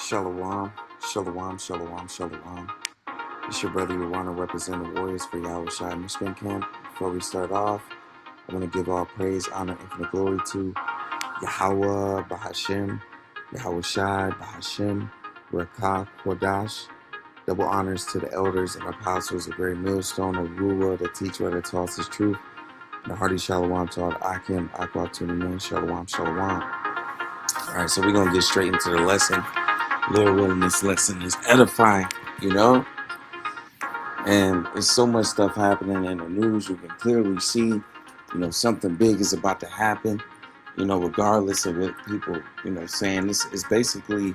Shalom, shalom, shalom, shalom. It's your brother Yawana representing the Warriors for Yahweh Shai Michigan Camp. Before we start off, I want to give all praise, honor, infinite glory to Yahweh, Bahashem, Yahweh Shai, Bahashem, Rakah, Kodash. Double honors to the elders and apostles, the great millstone, the ruler, the teacher that taught us truth. And a hearty shalom to all the Akim, Akwa to the men, shalom, shalom. All right, so we're going to get straight into the lesson. Lord willing, this lesson is edifying, you know? And there's so much stuff happening in the news. You can clearly see, something big is about to happen, regardless of what people, saying. This is basically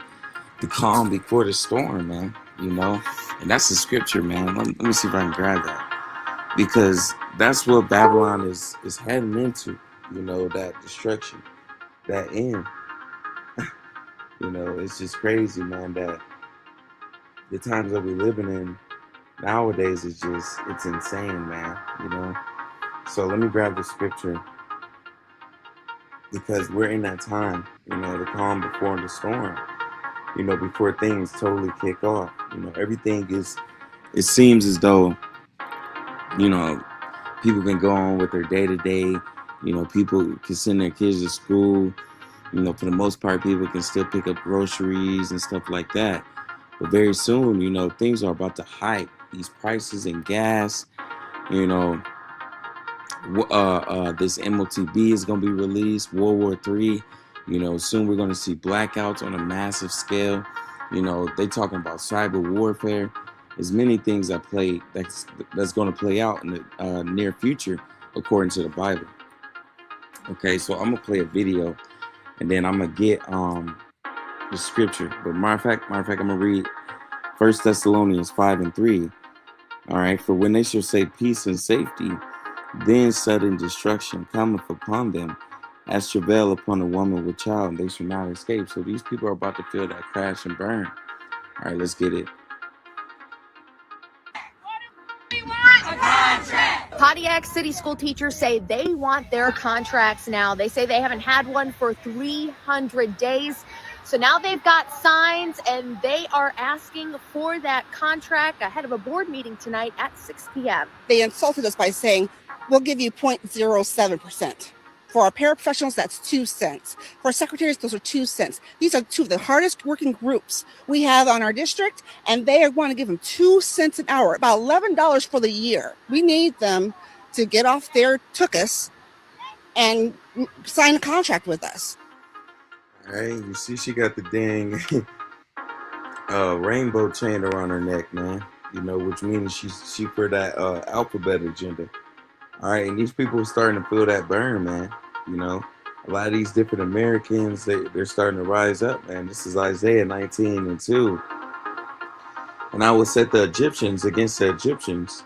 the calm before the storm, man, And that's the scripture, man. Let me see if I can grab that. Because that's what Babylon is heading into, that destruction, that end. It's just crazy, man, that the times that we're living in nowadays is it's insane, man, So let me grab the scripture because we're in that time, the calm before the storm, before things totally kick off. Everything it seems as though, people can go on with their day-to-day, people can send their kids to school, for the most part, people can still pick up groceries and stuff like that. But very soon, things are about to hike. These prices in gas, this MOTB is going to be released, World War III. Soon we're going to see blackouts on a massive scale. They talking about cyber warfare. There's many things that's going to play out in the near future, according to the Bible. Okay, so I'm going to play a video, and then I'm going to get the scripture. But matter of fact, I'm going to read 1 Thessalonians 5:3. All right, for when they shall say peace and safety, then sudden destruction cometh upon them, as travail upon a woman with child, and they shall not escape. So these people are about to feel that crash and burn. All right, let's get it. Pontiac City School teachers say they want their contracts now. They say they haven't had one for 300 days. So now they've got signs and they are asking for that contract ahead of a board meeting tonight at 6 p.m. They insulted us by saying, we'll give you 0.07%. For our paraprofessionals, that's 2 cents. For our secretaries, those are 2 cents. These are two of the hardest working groups we have on our district, and they want to give them 2 cents an hour, about $11 for the year. We need them to get off their tuchus and sign a contract with us. All right, you see she got the dang rainbow chain around her neck, man. Which means she for that alphabet agenda. All right, and these people are starting to feel that burn, man. A lot of these different Americans, they're starting to rise up, man. This is Isaiah 19:2. And I will set the Egyptians against the Egyptians,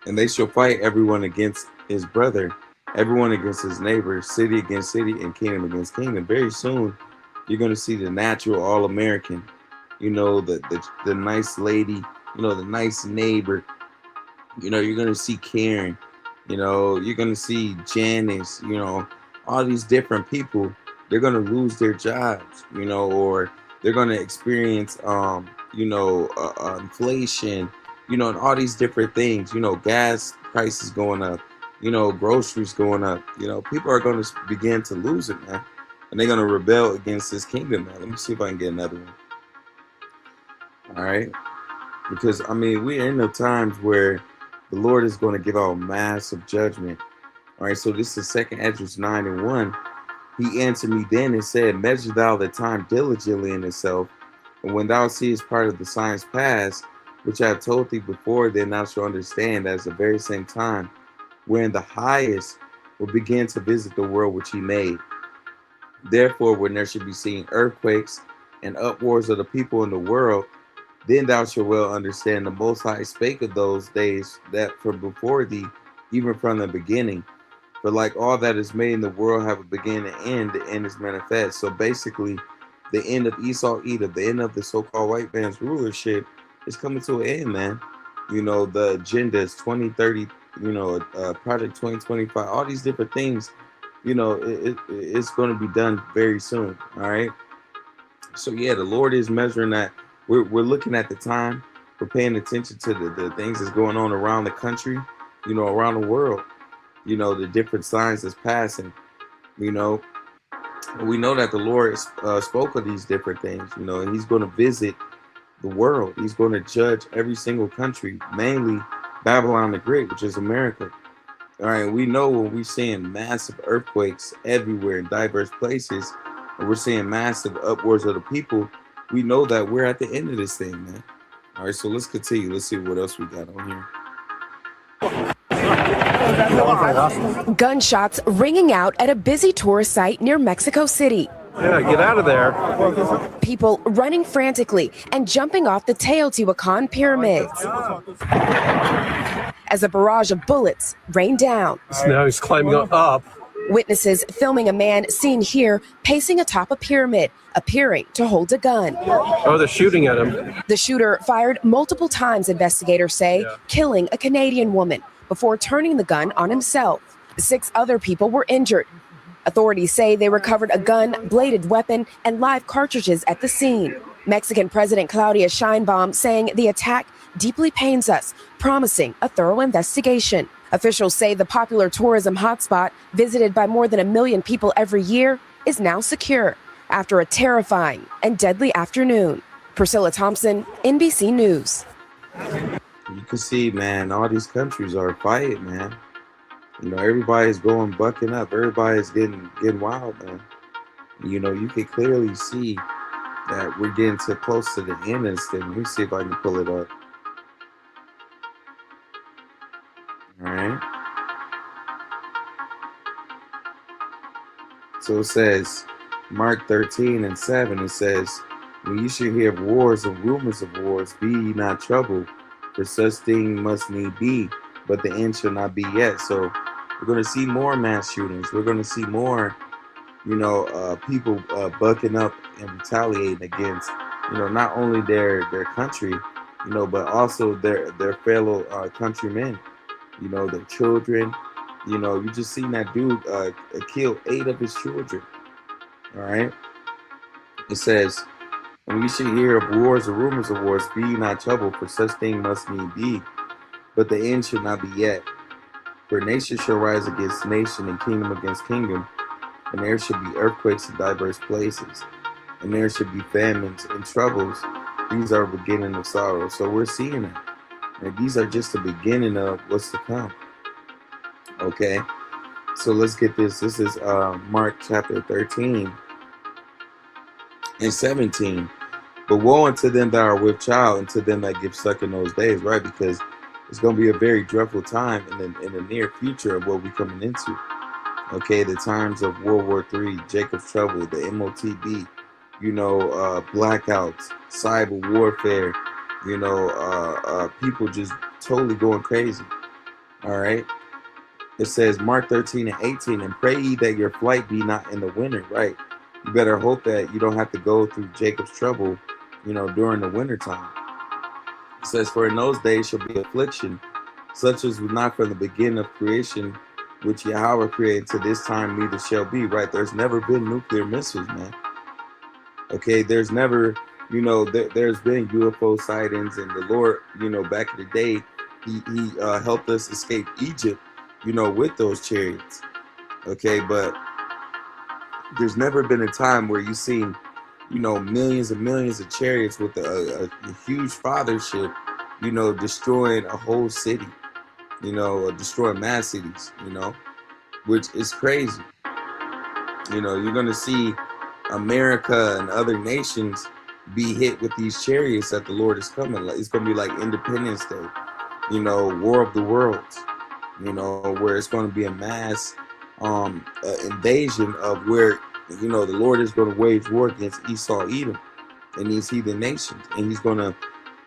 and they shall fight everyone against his brother, everyone against his neighbor, city against city, and kingdom against kingdom. Very soon, you're going to see the natural all-American, the nice lady, the nice neighbor. You're going to see Karen. You're going to see Janice, all these different people. They're going to lose their jobs, or they're going to experience, inflation, and all these different things, gas prices going up, groceries going up, people are going to begin to lose it, man. And they're going to rebel against this kingdom, man. Let me see if I can get another one. All right. Because, we're in the times where the Lord is going to give out massive judgment. All right, so this is 2 Esdras 9:1. He answered me then and said, measure thou the time diligently in itself, and when thou seest part of the signs past, which I have told thee before, then thou shalt understand that at the very same time, wherein the highest will begin to visit the world which he made. Therefore, when there should be seen earthquakes and upwars of the people in the world, then thou shalt well understand the Most High spake of those days that from before thee, even from the beginning. For like all that is made in the world have a beginning and end, the end is manifest. So basically, the end of Esau Edom, the end of the so-called white man's rulership is coming to an end, man. The agenda is 2030, Project 2025, all these different things, it's going to be done very soon, all right? So yeah, the Lord is measuring that. We're looking at the time. We're paying attention to the things that's going on around the country, around the world. The different signs that's passing. You know, we know that the Lord spoke of these different things. And He's going to visit the world. He's going to judge every single country, mainly Babylon the Great, which is America. All right, we know when we're seeing massive earthquakes everywhere in diverse places, and we're seeing massive upwards of the people, we know that we're at the end of this thing, man. All right, so let's continue. Let's see what else we got on here. Gunshots ringing out at a busy tourist site near Mexico City. Yeah, get out of there. People running frantically and jumping off the Teotihuacan pyramids as a barrage of bullets rain down. So now he's climbing up. Witnesses filming a man seen here pacing atop a pyramid, appearing to hold a gun. Oh, they're shooting at him. The shooter fired multiple times, investigators say, killing a Canadian woman before turning the gun on himself. 6 other people were injured. Authorities say they recovered a gun, bladed weapon, and live cartridges at the scene. Mexican President Claudia Sheinbaum saying the attack deeply pains us, promising a thorough investigation. Officials say the popular tourism hotspot, visited by more than 1 million people every year, is now secure after a terrifying and deadly afternoon. Priscilla Thompson, NBC News. You can see, man, all these countries are fighting, man. Everybody's going bucking up. Everybody's getting wild, man. You can clearly see that we're getting too close to the end of this thing. Let me see if I can pull it up. All right. So it says, Mark 13:7, it says, when you should hear of wars and rumors of wars, be ye not troubled, for such thing must need be, but the end shall not be yet. So we're going to see more mass shootings. We're going to see more, people bucking up and retaliating against, not only their country, but also their fellow countrymen, their children. You just seen that dude kill 8 of his children. All right. It says, and we should hear of wars or rumors of wars, be ye not troubled, for such thing must need be, but the end should not be yet. For nation shall rise against nation, and kingdom against kingdom, and there should be earthquakes in diverse places, and there should be famines and troubles. These are the beginning of sorrow. So we're seeing that. And these are just the beginning of what's to come. Okay, so let's get this. This is Mark chapter 13:17. But woe unto them that are with child, and to them that give suck in those days, right? Because it's going to be a very dreadful time in the near future of what we're coming into. Okay, the times of World War III, Jacob's Trouble, the MOTB, blackouts, cyber warfare, people just totally going crazy. All right. It says Mark 13:18, and pray ye that your flight be not in the winter, right? You better hope that you don't have to go through Jacob's trouble, during the winter time. It says, for in those days shall be affliction, such as was not from the beginning of creation, which Yahweh created to this time, neither shall be, right? There's never been nuclear missiles, man. Okay, there's never, there's been UFO sightings, and the Lord, back in the day, he helped us escape Egypt, with those chariots. Okay, but there's never been a time where you've seen, millions and millions of chariots with a huge fathership, destroying a whole city, destroying mass cities, which is crazy. You're going to see America and other nations be hit with these chariots that the Lord is coming. It's going to be like Independence Day, War of the Worlds, where it's going to be a mass invasion of where, the Lord is going to wage war against Esau, Edom, and these heathen nations. And he's going to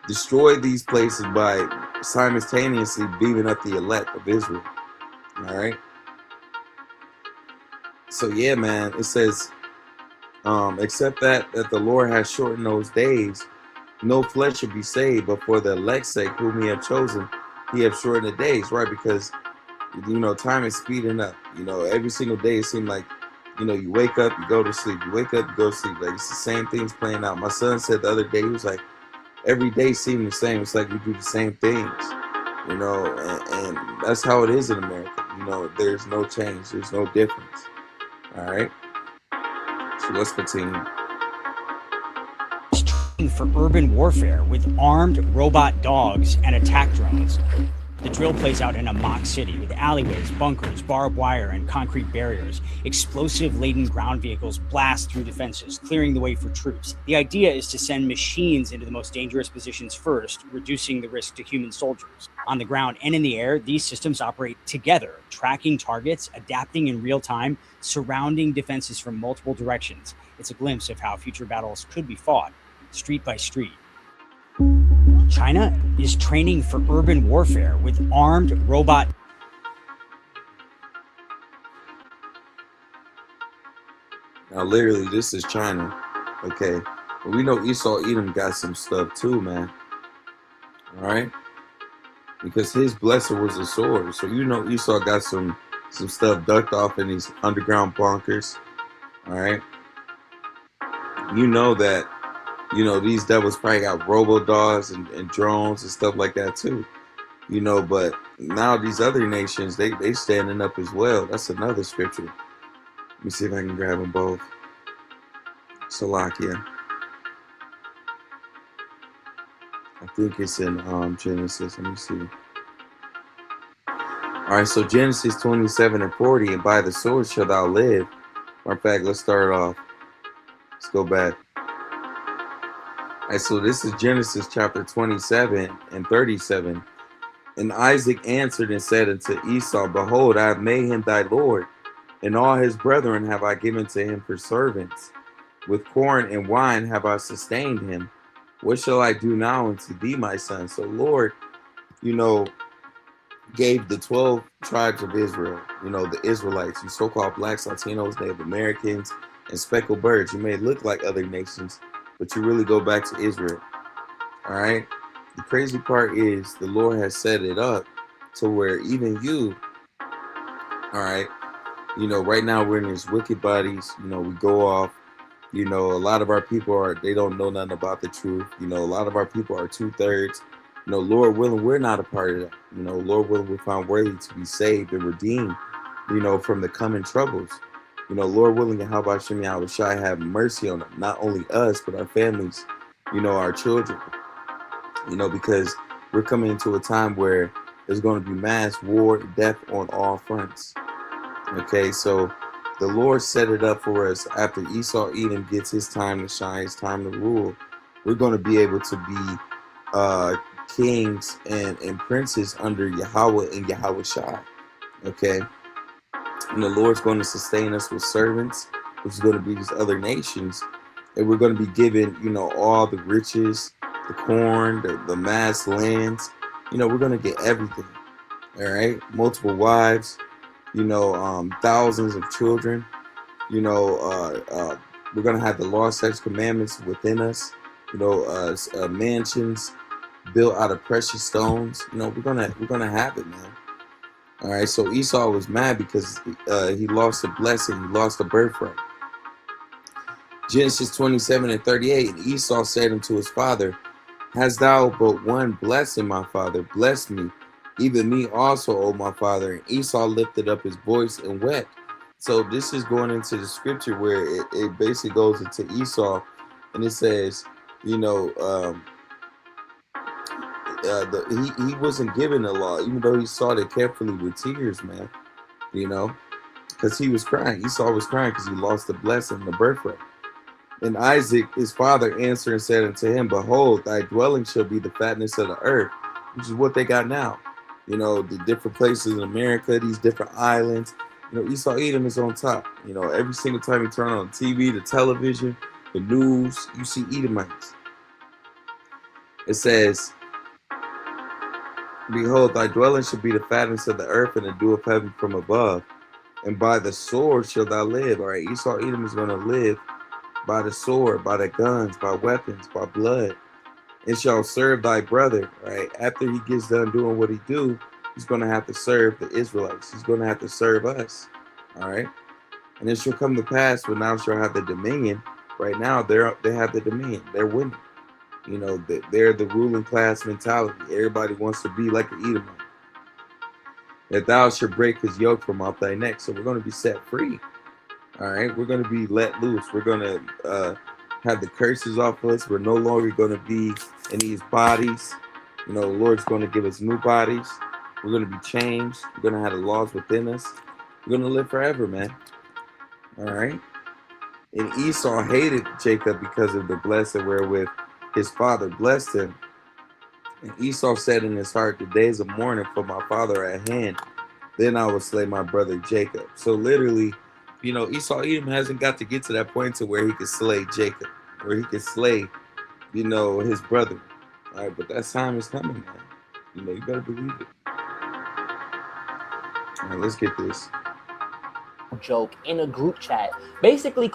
destroy these places by simultaneously beaming up the elect of Israel. All right. So, yeah, man, it says, except that the Lord has shortened those days, no flesh shall be saved, but for the elect's sake, whom he have chosen, he have shortened the days, right? Because, time is speeding up. Every single day it seems like You know, you wake up, you go to sleep. You wake up, you go to sleep. Like, it's the same things playing out. My son said the other day, he was like, every day seemed the same. It's like we do the same things, you know, and that's how it is in America. You know, there's no change. There's no difference. All right. So let's continue. For urban warfare with armed robot dogs and attack drones. The drill plays out in a mock city with alleyways, bunkers, barbed wire, and concrete barriers. Explosive-laden ground vehicles blast through defenses, clearing the way for troops. The idea is to send machines into the most dangerous positions first, reducing the risk to human soldiers. On the ground and in the air, these systems operate together, tracking targets, adapting in real time, surrounding defenses from multiple directions. It's a glimpse of how future battles could be fought, street by street. China is training for urban warfare with armed robot. Now, literally, this is China. Okay. But we know Esau Edom got some stuff too, man. All right. Because his blesser was a sword. So, you know, Esau got some stuff ducked off in these underground bunkers. All right. You know that, you know, these devils probably got robo-dogs and drones and stuff like that too. You know, but now these other nations, they standing up as well. That's another scripture. Let me see if I can grab them both. Salakia. I think it's in Genesis. Let me see. All right, so Genesis 27:40, and by the sword shalt thou live. Matter of fact, let's start off. Let's go back. All right, so this is Genesis chapter 27:37. And Isaac answered and said unto Esau, behold, I have made him thy Lord, and all his brethren have I given to him for servants. With corn and wine have I sustained him. What shall I do now unto thee, my son? So Lord, you know, gave the 12 tribes of Israel, you know, the Israelites, you so-called blacks, Latinos, Native Americans, and speckled birds. You may look like other nations, but you really go back to Israel. All right. The crazy part is the Lord has set it up to where even you, all right, you know, right now we're in these wicked bodies. You know, we go off. You know, a lot of our people they don't know nothing about the truth. You know, a lot of our people are 2/3. You know, Lord willing, we're not a part of that. You know, Lord willing, we're found worthy to be saved and redeemed, you know, from the coming troubles. You know, Lord willing, and how about Shem Yahushai have mercy on them, not only us, but our families, you know, our children. You know, because we're coming into a time where there's going to be mass war, death on all fronts. Okay, so the Lord set it up for us after Esau Edom gets his time to shine, his time to rule. We're going to be able to be kings and princes under Yahweh and Yahushai. Okay, and the Lord's going to sustain us with servants, which is going to be these other nations, and we're going to be given, you know, all the riches, the corn, the mass lands. You know, we're going to get everything. All right, multiple wives, you know, thousands of children. You know, we're going to have the law, statutes, commandments within us. You know, mansions built out of precious stones. You know, we're gonna have it, man. All right. So Esau was mad because he lost a blessing. He lost a birthright. Genesis 27:38. And Esau said unto his father, hast thou but one blessing, my father? Bless me, even me also, O my father. And Esau lifted up his voice and wept. So this is going into the scripture where it basically goes into Esau, and it says, you know, he wasn't given the law, even though he sought it carefully with tears, man. You know, because he was crying. Esau was crying because he lost the blessing, the birthright. And Isaac, his father, answered and said unto him, behold, thy dwelling shall be the fatness of the earth, which is what they got now. You know, the different places in America, these different islands. You know, Esau Edom is on top. You know, every single time you turn on TV, the television, the news, you see Edomites. It says, behold, thy dwelling shall be the fatness of the earth and the dew of heaven from above. And by the sword shall thou live. All right, Esau Edom is going to live by the sword, by the guns, by weapons, by blood. And shall serve thy brother. Right, after he gets done doing what he do, he's going to have to serve the Israelites. He's going to have to serve us. All right. And it shall come to pass when thou shalt have the dominion. Right now, they have the dominion. They're winning. You know, they're the ruling class mentality. Everybody wants to be like an Edomite. That thou shalt break his yoke from off thy neck. So we're going to be set free. All right, we're going to be let loose. We're going to have the curses off us. We're no longer going to be in these bodies. You know, the Lord's going to give us new bodies. We're going to be changed. We're going to have the laws within us. We're going to live forever, man. All right. And Esau hated Jacob because of the blessing wherewith his father blessed him. And Esau said in his heart, the days of mourning for my father at hand, then I will slay my brother Jacob. So literally, you know, Esau Edom hasn't got to get to that point to where he could slay Jacob, where he could slay, you know, his brother. All right, but that time is coming, man. You know, you better believe it. All right, let's get this. Joke in a group chat. Basically,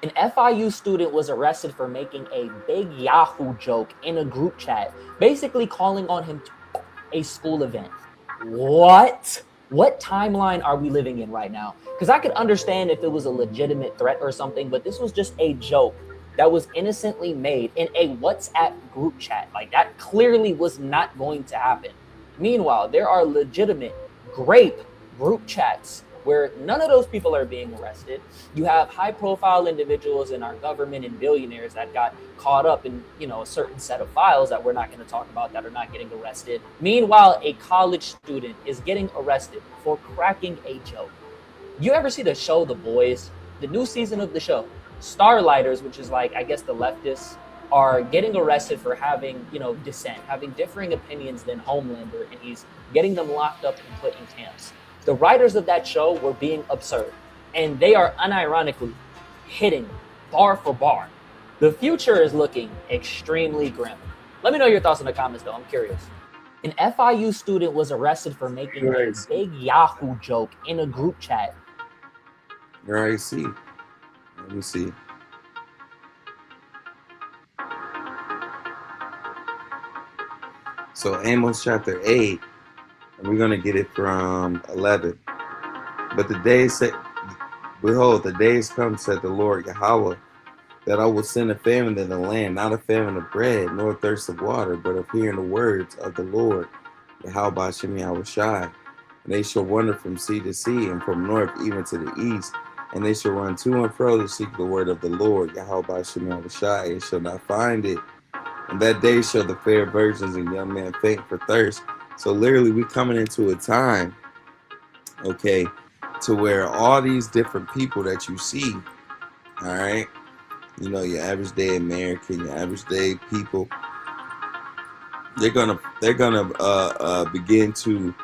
an FIU student was arrested for making a big Yahoo joke in a group chat, basically calling on him to a school event. What? What timeline are we living in right now? Because I could understand if it was a legitimate threat or something, but this was just a joke that was innocently made in a WhatsApp group chat. Like, that clearly was not going to happen. Meanwhile, there are legitimate grape group chats where none of those people are being arrested. You have high-profile individuals in our government and billionaires that got caught up in, you know, a certain set of files that we're not going to talk about that are not getting arrested. Meanwhile, a college student is getting arrested for cracking a joke. You ever see the show The Boys? The new season of the show, Starlighters, which is like, I guess, the leftists, are getting arrested for having, you know, dissent, having differing opinions than Homelander, and he's getting them locked up and put in camps. The writers of that show were being absurd, and they are unironically hitting bar for bar. The future is looking extremely grim. Let me know your thoughts in the comments, though. I'm curious. An FIU student was arrested for making a big Yahoo joke in a group chat. All right, see. Let me see. So Amos chapter 8, and we're going to get it from 11. But the days say, behold, the days come, said the Lord Yahweh, that I will send a famine in the land, not a famine of bread, nor a thirst of water, but of hearing the words of the Lord, Yahweh Bashem Yahushai. And they shall wander from sea to sea, and from north even to the east, and they shall run to and fro to seek the word of the Lord, Yahweh Bashem Yahushai, and shall not find it. And that day shall the fair virgins and young men faint for thirst. So literally, we coming into a time, okay, to where all these different people that you see, all right, you know, your average day American, your average day people, they're gonna begin to,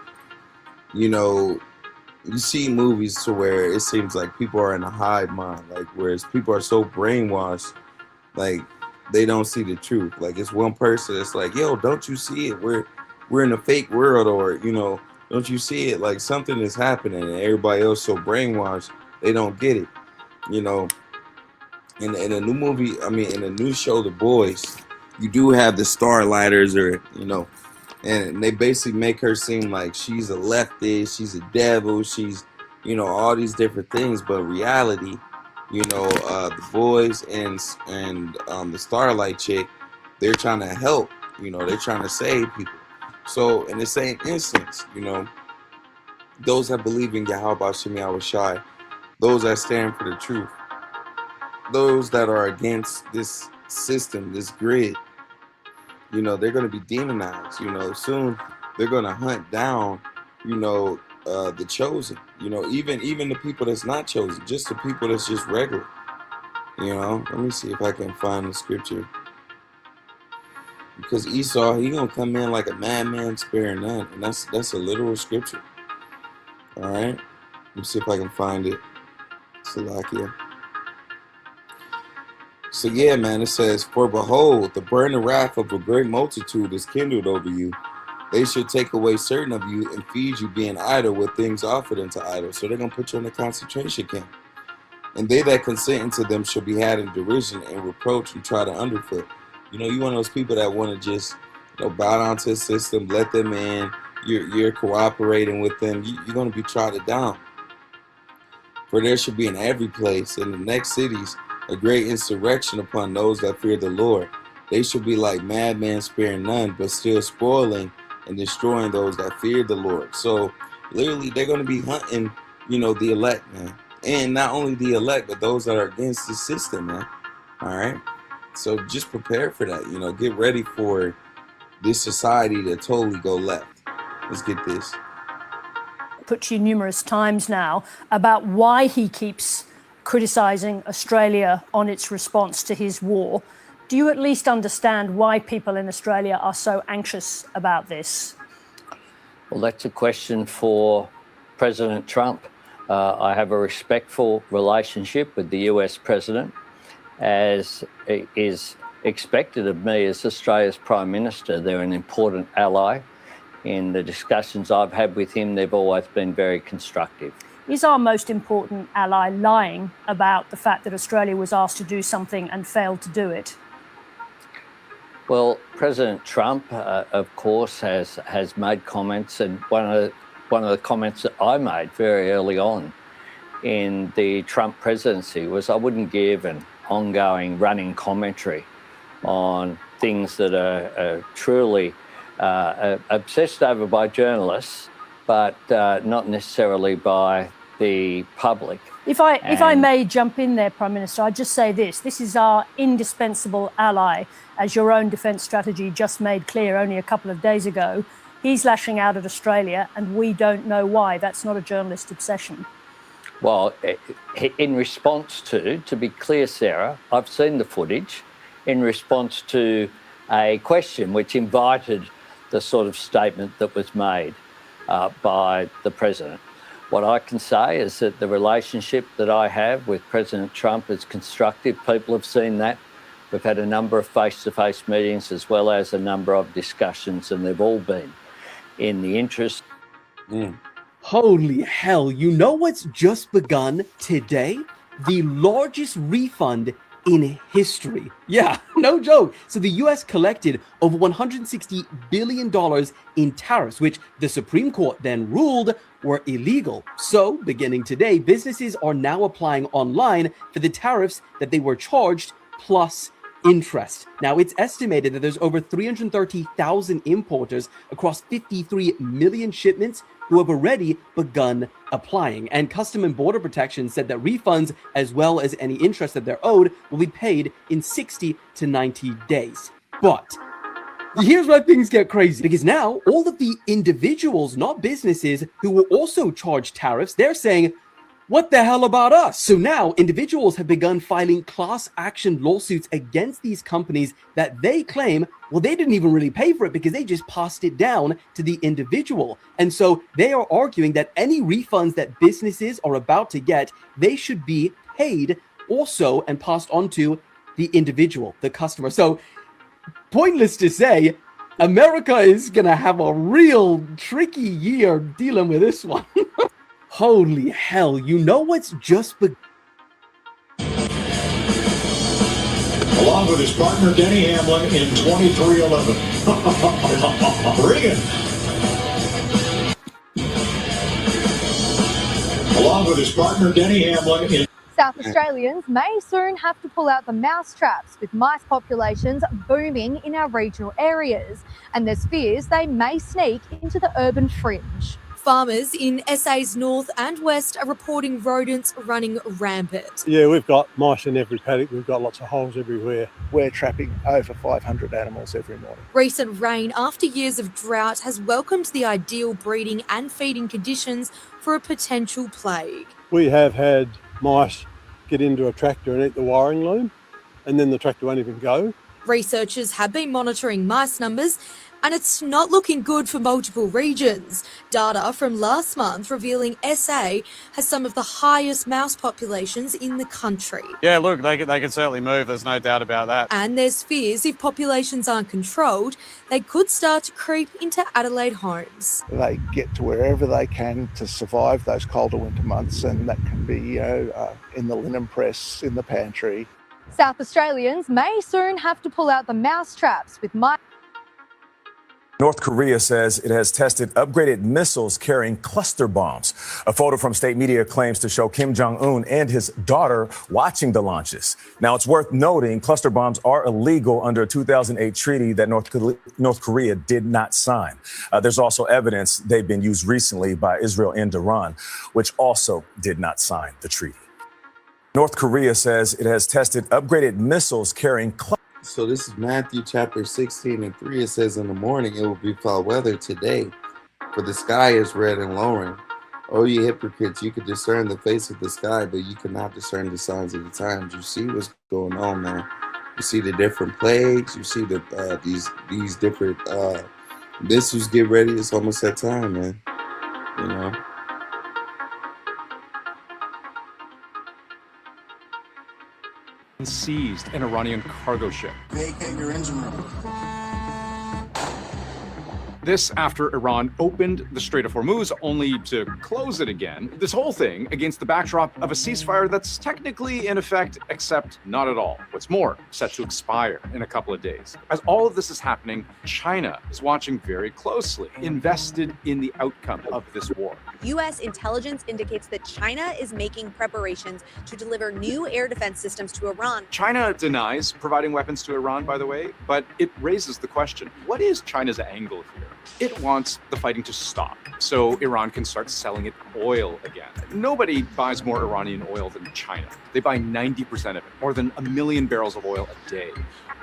you know, you see movies to where it seems like people are in a hive mind, like, whereas people are so brainwashed, like, they don't see the truth. Like, it's one person that's like, yo, don't you see it? We're in a fake world, or, you know, don't you see it? Like, something is happening, and everybody else so brainwashed, they don't get it. You know, in a new movie, I mean, in a new show, The Boys, you do have the Starlighters, or, you know, and they basically make her seem like she's a leftist, she's a devil, she's, you know, all these different things. But reality, you know, the boys and the Starlight chick, they're trying to help, you know, they're trying to save people. So in the same instance, you know, those that believe in Yahweh Bashem Yahushai, those that stand for the truth, those that are against this system, this grid, you know, they're going to be demonized. You know, soon they're going to hunt down, you know, the chosen, you know, even the people that's not chosen, just the people that's just regular. You know, let me see if I can find the scripture, because Esau, he gonna come in like a madman, sparing none, and that's a literal scripture. All right, let me see if I can find it. Salakia. So yeah, man, it says, for behold, the burning wrath of a great multitude is kindled over you. They should take away certain of you and feed you, being idle with things offered unto idols. So they're going to put you in a concentration camp. And they that consent unto them shall be had in derision and reproach and try to underfoot. You know, you one of those people that want to just, you know, bow down to the system, let them in. You're cooperating with them. You're going to be trodden down. For there shall be in every place, in the next cities, a great insurrection upon those that fear the Lord. They shall be like madmen, sparing none, but still spoiling and destroying those that fear the Lord. So literally, they're going to be hunting, the elect, man. And not only the elect, but those that are against the system, man. All right. So just prepare for that. Get ready for this society to totally go left. Let's get this. Put to you numerous times now about why he keeps criticising Australia on its response to his war. Do you at least understand why people in Australia are so anxious about this? Well, that's a question for President Trump. I have a respectful relationship with the US President, as is expected of me as Australia's Prime Minister. They're an important ally. In the discussions I've had with him, they've always been very constructive. Is our most important ally lying about the fact that Australia was asked to do something and failed to do it? Well, President Trump, of course, has made comments, and one of the comments that I made very early on in the Trump presidency was I wouldn't give an ongoing running commentary on things that are truly obsessed over by journalists, but not necessarily by the public. If I may jump in there, Prime Minister, I'd just say this. This is our indispensable ally, as your own defence strategy just made clear only a couple of days ago. He's lashing out at Australia, and we don't know why. That's not a journalist obsession. Well, in response to be clear, Sarah, I've seen the footage in response to a question which invited the sort of statement that was made by the President. What I can say is that the relationship that I have with President Trump is constructive. People have seen that. We've had a number of face-to-face meetings as well as a number of discussions, and they've all been in the interest. Holy hell, you know what's just begun today? The largest refund in history. Yeah, no joke. So the US collected over $160 billion in tariffs, which the Supreme Court then ruled were illegal. So beginning today, businesses are now applying online for the tariffs that they were charged plus interest. Now, it's estimated that there's over 330,000 importers across 53 million shipments who have already begun applying. And Custom and Border Protection said that refunds, as well as any interest that they're owed, will be paid in 60 to 90 days. But here's where things get crazy, because now all of the individuals, not businesses, who were also charged tariffs, they're saying, what the hell about us? So now individuals have begun filing class action lawsuits against these companies that they claim, well, they didn't even really pay for it because they just passed it down to the individual. And so they are arguing that any refunds that businesses are about to get, they should be paid also and passed on to the individual, the customer. So pointless to say, America is going to have a real tricky year dealing with this one. Holy hell, you know what's just begun? Along with his partner Denny Hamlin in 2311. Regan. Along with his partner Denny Hamlin in South Australians may soon have to pull out the mouse traps, with mice populations booming in our regional areas, and there's fears they may sneak into the urban fringe. Farmers in SA's north and west are reporting rodents running rampant. Yeah, we've got mice in every paddock. We've got lots of holes everywhere. We're trapping over 500 animals every morning. Recent rain after years of drought has welcomed the ideal breeding and feeding conditions for a potential plague. We have had mice get into a tractor and eat the wiring loom, and then the tractor won't even go. Researchers have been monitoring mice numbers, and it's not looking good for multiple regions. Data from last month revealing SA has some of the highest mouse populations in the country. Yeah, look, they can certainly move, there's no doubt about that. And there's fears if populations aren't controlled, they could start to creep into Adelaide homes. They get to wherever they can to survive those colder winter months, and that can be in the linen press, in the pantry. South Australians may soon have to pull out the mouse traps, with mice North Korea says it has tested upgraded missiles carrying cluster bombs. A photo from state media claims to show Kim Jong-un and his daughter watching the launches. Now, it's worth noting cluster bombs are illegal under a 2008 treaty that North Korea did not sign. There's also evidence they've been used recently by Israel and Iran, which also did not sign the treaty. North Korea says it has tested upgraded missiles carrying So this is Matthew chapter 16 and 3. It says, in the morning it will be foul weather today, for the sky is red and lowering. O ye hypocrites, you could discern the face of the sky, but you cannot discern the signs of the times. You see what's going on, man. You see the different plagues. You see the these different missiles get ready. It's almost that time, man. You know. Seized an Iranian cargo ship. Vacate your engine room. This after Iran opened the Strait of Hormuz only to close it again. This whole thing against the backdrop of a ceasefire that's technically in effect, except not at all. What's more, set to expire in a couple of days. As all of this is happening, China is watching very closely, invested in the outcome of this war. U.S. intelligence indicates that China is making preparations to deliver new air defense systems to Iran. China denies providing weapons to Iran, by the way, but it raises the question, what is China's angle here? It wants the fighting to stop so Iran can start selling it oil again. Nobody buys more Iranian oil than China. They buy 90% of it, more than 1 million barrels of oil a day.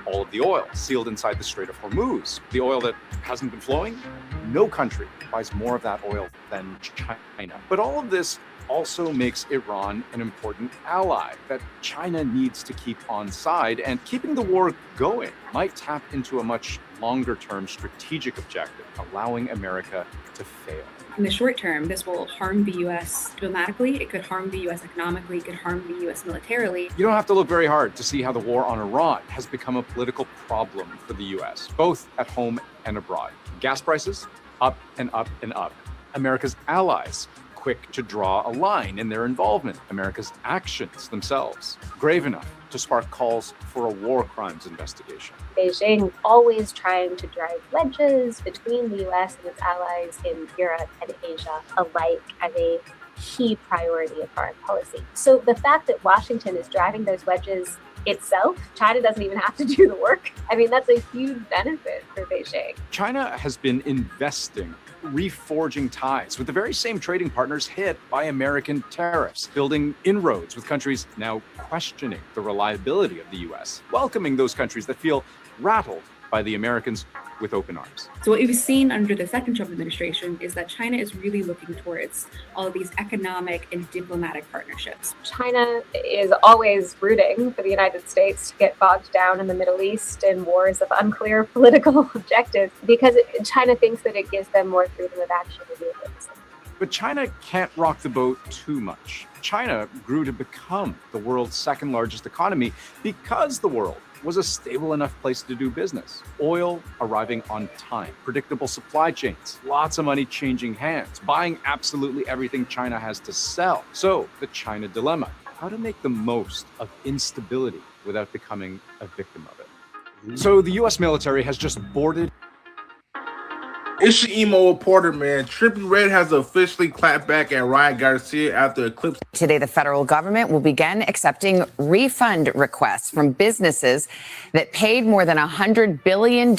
All of the oil sealed inside the Strait of Hormuz, the oil that hasn't been flowing, no country buys more of that oil than China. But all of this also makes Iran an important ally that China needs to keep on side, and keeping the war going might tap into a much longer-term strategic objective, allowing America to fail. In the short term, this will harm the U.S. diplomatically, it could harm the U.S. economically, it could harm the U.S. militarily. You don't have to look very hard to see how the war on Iran has become a political problem for the U.S., both at home and abroad. Gas prices, up and up and up. America's allies, quick to draw a line in their involvement. America's actions themselves, grave enough to spark calls for a war crimes investigation. Beijing always trying to drive wedges between the U.S. and its allies in Europe and Asia alike as a key priority of foreign policy. So the fact that Washington is driving those wedges itself, China doesn't even have to do the work. I mean, that's a huge benefit for Beijing. China has been investing, reforging ties with the very same trading partners hit by American tariffs, building inroads with countries now questioning the reliability of the U.S., welcoming those countries that feel rattled by the Americans with open arms. So what we've seen under the second Trump administration is that China is really looking towards all of these economic and diplomatic partnerships. China is always rooting for the United States to get bogged down in the Middle East in wars of unclear political objectives because China thinks that it gives them more freedom of action to do things. But China can't rock the boat too much. China grew to become the world's second largest economy because the world was a stable enough place to do business. Oil arriving on time, predictable supply chains, lots of money changing hands, buying absolutely everything China has to sell. So the China dilemma, how to make the most of instability without becoming a victim of it. So the US military has just boarded. It's your emo reporter, man. Trippie Redd has officially clapped back at Ryan Garcia after eclipse. Today, the federal government will begin accepting refund requests from businesses that paid more than $100 billion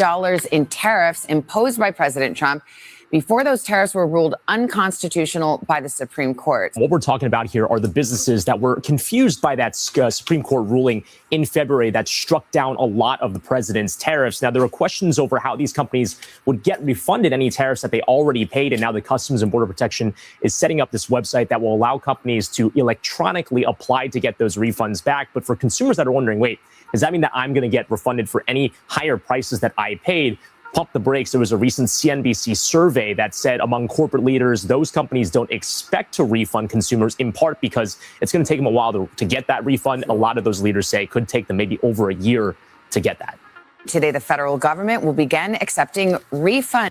in tariffs imposed by President Trump before those tariffs were ruled unconstitutional by the Supreme Court. What we're talking about here are the businesses that were confused by that Supreme Court ruling in February that struck down a lot of the president's tariffs. Now, there were questions over how these companies would get refunded any tariffs that they already paid. And now the Customs and Border Protection is setting up this website that will allow companies to electronically apply to get those refunds back. But for consumers that are wondering, wait, does that mean that I'm going to get refunded for any higher prices that I paid? Pump the brakes. There was a recent CNBC survey that said among corporate leaders, those companies don't expect to refund consumers, in part because it's going to take them a while to get that refund. A lot of those leaders say it could take them maybe over a year to get that. Today, the federal government will begin accepting refunds.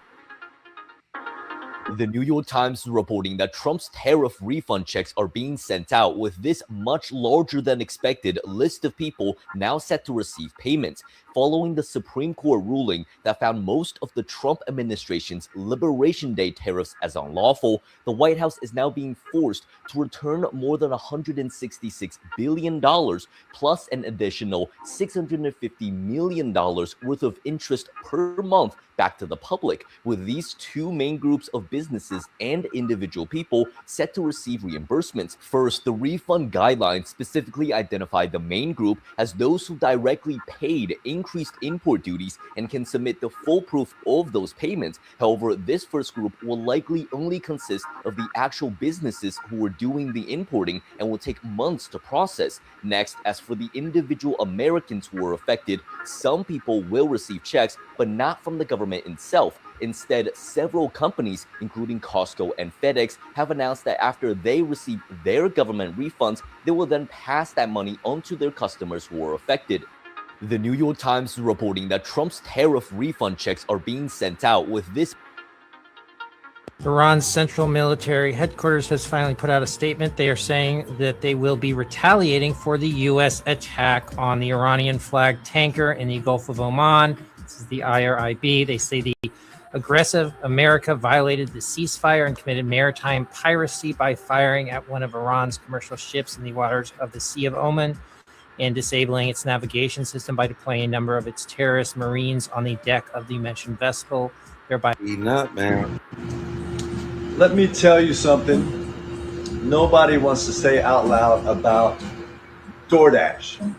The New York Times is reporting that Trump's tariff refund checks are being sent out, with this much larger than expected list of people now set to receive payments. Following the Supreme Court ruling that found most of the Trump administration's Liberation Day tariffs as unlawful, the White House is now being forced to return more than $166 billion plus an additional $650 million worth of interest per month back to the public, with these two main groups of businesses and individual people set to receive reimbursements. First, the refund guidelines specifically identify the main group as those who directly paid increased import duties and can submit the full proof of those payments. However, this first group will likely only consist of the actual businesses who were doing the importing and will take months to process. Next, as for the individual Americans who were affected, some people will receive checks, but not from the government itself. Instead, several companies, including Costco and FedEx, have announced that after they receive their government refunds, they will then pass that money on to their customers who are affected. The New York Times is reporting that Trump's tariff refund checks are being sent out, with this. Iran's central military headquarters has finally put out a statement. They are saying that they will be retaliating for the U.S. attack on the Iranian flagged tanker in the Gulf of Oman. This is the IRIB. They say the aggressive America violated the ceasefire and committed maritime piracy by firing at one of Iran's commercial ships in the waters of the Sea of Oman and disabling its navigation system by deploying a number of its terrorist marines on the deck of the mentioned vessel, thereby eating up, man. Let me tell you something. Nobody wants to say out loud about DoorDash.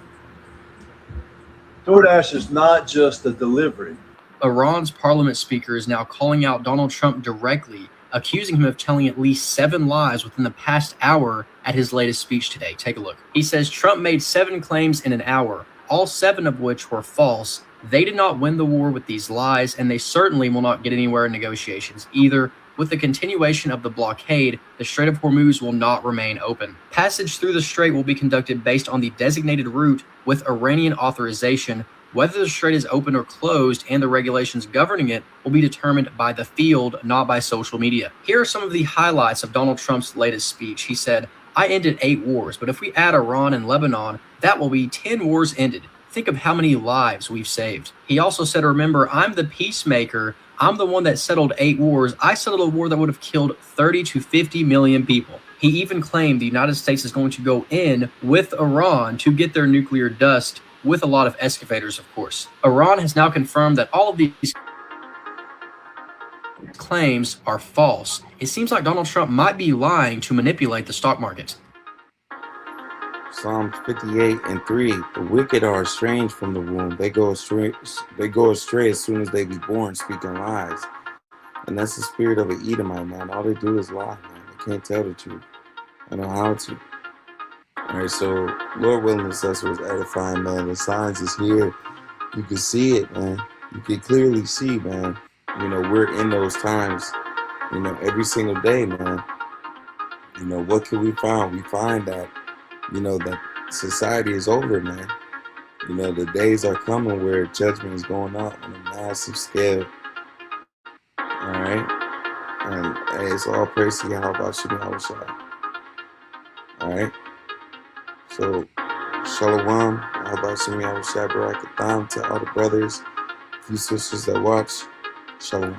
DoorDash is not just a delivery. Iran's parliament speaker is now calling out Donald Trump directly, accusing him of telling at least 7 lies within the past hour at his latest speech today. Take a look. He says Trump made 7 claims in an hour, all 7 of which were false. They did not win the war with these lies, and they certainly will not get anywhere in negotiations either. With the continuation of the blockade, the Strait of Hormuz will not remain open. Passage through the strait will be conducted based on the designated route with Iranian authorization. Whether the strait is open or closed and the regulations governing it will be determined by the field, not by social media. Here are some of the highlights of Donald Trump's latest speech. He said, "I ended 8 wars, but if we add Iran and Lebanon, that will be 10 wars ended. Think of how many lives we've saved." He also said, "Remember, I'm the peacemaker. I'm the one that settled 8 wars. I settled a war that would have killed 30 to 50 million people." He even claimed the United States is going to go in with Iran to get their nuclear dust, with a lot of excavators, of course. Iran has now confirmed that all of these claims are false. It seems like Donald Trump might be lying to manipulate the stock market. Psalms 58:3. The wicked are estranged from the womb. They go astray as soon as they be born, speaking lies. And that's the spirit of an Edomite, man. All they do is lie, man. They can't tell the truth. I know how to. All right, so Lord willing, this was edifying, man. The signs is here. You can see it, man. You can clearly see, man. You know, we're in those times, you know, every single day, man. You know, what can we find? We find that, you know, that society is over, man. You know, the days are coming where judgment is going up on a massive scale. All right? And hey, it's all praise to Yahweh Shemi Awashai. All right? So, Shalom, Yahweh Shemi Awashai Barakatham to all the brothers, few sisters that watch. Shalom.